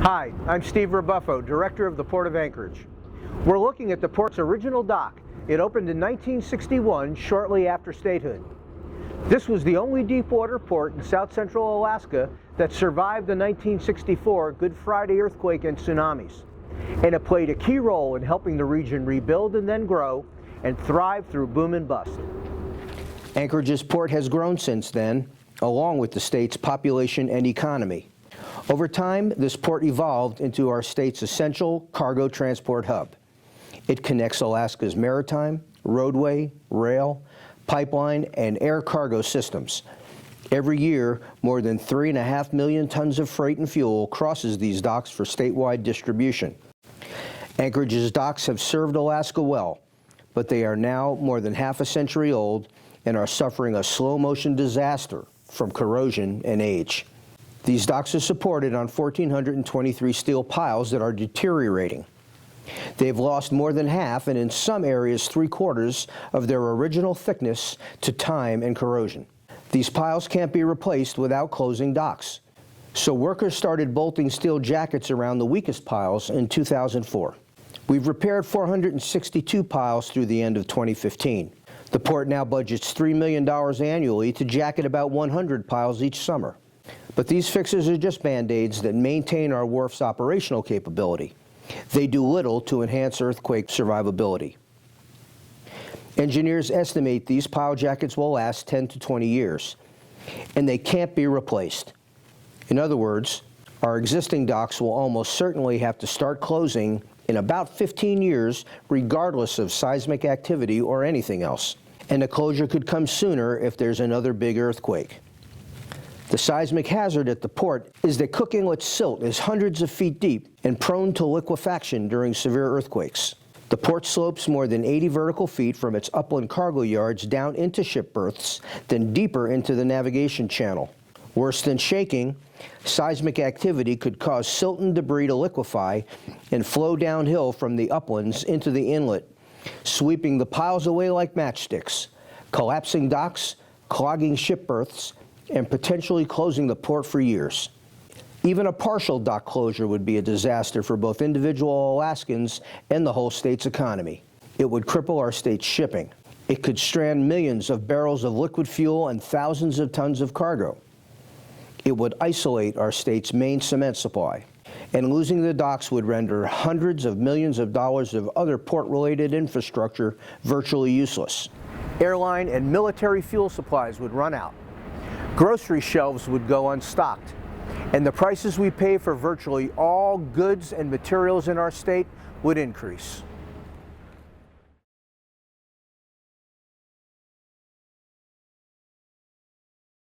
Hi, I'm Steve Rebuffo, Director of the Port of Anchorage. We're looking at the port's original dock. It opened in 1961, shortly after statehood. This was the only deepwater port in south central Alaska that survived the 1964 Good Friday earthquake and tsunamis. And it played a key role in helping the region rebuild and then grow and thrive through boom and bust. Anchorage's port has grown since then, along with the state's population and economy. Over time, this port evolved into our state's essential cargo transport hub. It connects Alaska's maritime, roadway, rail, pipeline, and air cargo systems. Every year, more than 3.5 million tons of freight and fuel crosses these docks for statewide distribution. Anchorage's docks have served Alaska well, but they are now more than half a century old and are suffering a slow-motion disaster from corrosion and age. These docks are supported on 1,423 steel piles that are deteriorating. They've lost more than half, and in some areas 3/4 of their original thickness to time and corrosion. These piles can't be replaced without closing docks. So workers started bolting steel jackets around the weakest piles in 2004. We've repaired 462 piles through the end of 2015. The port now budgets $3 million annually to jacket about 100 piles each summer. But these fixes are just Band-Aids that maintain our wharf's operational capability. They do little to enhance earthquake survivability. Engineers estimate these pile jackets will last 10 to 20 years, and they can't be replaced. In other words, our existing docks will almost certainly have to start closing in about 15 years, regardless of seismic activity or anything else. And the closure could come sooner if there's another big earthquake. The seismic hazard at the port is that Cook Inlet silt is hundreds of feet deep and prone to liquefaction during severe earthquakes. The port slopes more than 80 vertical feet from its upland cargo yards down into ship berths, then deeper into the navigation channel. Worse than shaking, seismic activity could cause silt and debris to liquefy and flow downhill from the uplands into the inlet, sweeping the piles away like matchsticks, collapsing docks, clogging ship berths, and potentially closing the port for years. Even a partial dock closure would be a disaster for both individual Alaskans and the whole state's economy. It would cripple our state's shipping. It could strand millions of barrels of liquid fuel and thousands of tons of cargo. It would isolate our state's main cement supply. And losing the docks would render hundreds of millions of dollars of other port-related infrastructure virtually useless. Airline and military fuel supplies would run out. Grocery shelves would go unstocked, and the prices we pay for virtually all goods and materials in our state would increase.